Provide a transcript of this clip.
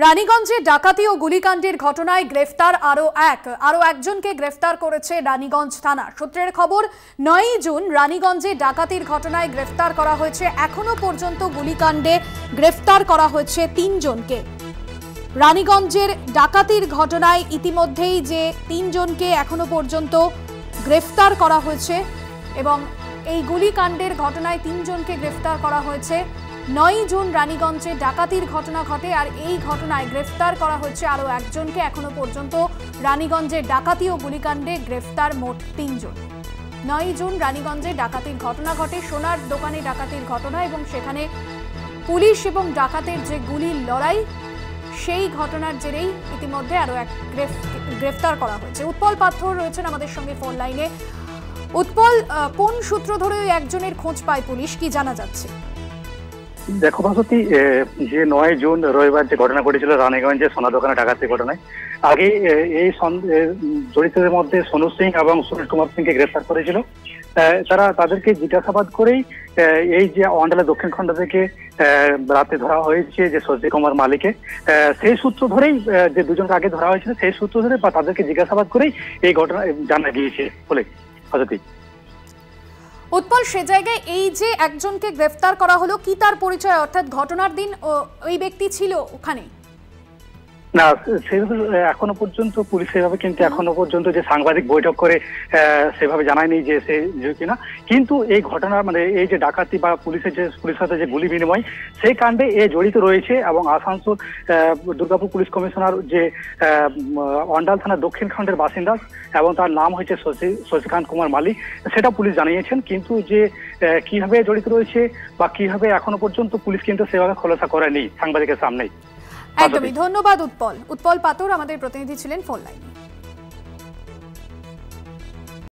রানীগঞ্জে ডাকাতি ও গুলিকাণ্ডের ঘটনায় গ্রেফতার আরো একজনকে গ্রেফতার করেছে রানীগঞ্জ থানা। সূত্রের খবর, ৯ জুন রানীগঞ্জে ডাকাতির ঘটনায় গ্রেফতার করা হয়েছে। এখনো পর্যন্ত গুলিকাণ্ডে গ্রেফতার করা হয়েছে ৩ জনকে। রানীগঞ্জের ডাকাতির ঘটনায় ইতিমধ্যেই যে ৩ জনকে এখনো পর্যন্ত গ্রেফতার করা হয়েছে এবং এই গুলিকাণ্ডের ঘটনায় ৩ জনকে গ্রেফতার করা হয়েছে। ৯ জুন রানীগঞ্জে ডাকাতির ঘটনা ঘটে আর এই ঘটনায় গ্রেফতার করা হয়েছে আরও একজনকে। এখনো পর্যন্ত রানীগঞ্জে ডাকাতি ও গুলিকাণ্ডে গ্রেফতার মোট ৩ জন। ৯ জুন রানীগঞ্জে ডাকাতির ঘটনা ঘটে, সোনার দোকানে ডাকাতির ঘটনা, এবং সেখানে পুলিশ এবং ডাকাতের যে গুলির লড়াই, সেই ঘটনার জেরেই ইতিমধ্যে আরও এক গ্রেফতার করা হয়েছে। উৎপল পাত্র রয়েছেন আমাদের সঙ্গে ফোন লাইনে। উৎপল, কোন সূত্র ধরে ওই একজনের খোঁজ পায় পুলিশ, কি জানা যাচ্ছে? দেখো ভাসতী, যে ৯ জুন রবিবার যে ঘটনা ঘটেছিল রানীগঞ্জে সোনা দোকানে ডাকাতির ঘটনায়, আগে এই জড়িতদের মধ্যে সোনু সিং এবং সুনীল কুমার সিংকে গ্রেফতার করেছিল। তাদেরকে জিজ্ঞাসাবাদ করেই এই যে অন্ডালা দক্ষিণ খণ্ড থেকে রাতে ধরা হয়েছে যে শশী কুমার মালিকে, সেই সূত্র ধরেই যে দুজনকে আগে ধরা হয়েছিল, সেই সূত্র ধরে বা তাদেরকে জিজ্ঞাসাবাদ করেই এই ঘটনা জানা গিয়েছে বলে। ভাসতী, উৎপল, সে জায়গায় এই যে একজনকে গ্রেফতার করা হলো, কি তার পরিচয়? অর্থাৎ ঘটনার দিন ওই ব্যক্তি ছিল ওখানে? না, সেভাবে এখনো পর্যন্ত পুলিশ সেভাবে কিন্তু এখনো পর্যন্ত যে সাংবাদিক বৈঠক করে সেভাবে জানায়নি যে সে কিনা। কিন্তু এই ঘটনা মানে এই যে ডাকাতি বা পুলিশের সাথে যে গুলি বিনিময়, সেই কাণ্ডে এ জড়িত রয়েছে এবং আসানসোল দুর্গাপুর পুলিশ কমিশনার যে অন্ডাল থানার দক্ষিণ খণ্ডের বাসিন্দা এবং তার নাম হচ্ছে শশীকান্ত কুমার মালিক, সেটা পুলিশ জানিয়েছেন। কিন্তু যে কিভাবে জড়িত রয়েছে বা কিভাবে এখনো পর্যন্ত পুলিশ কিন্তু সেভাবে খোলাসা করেনি সাংবাদিকের সামনেই। একদমই। ধন্যবাদ উৎপল পাতর, আমাদের প্রতিনিধি ছিলেন ফোন লাইনে।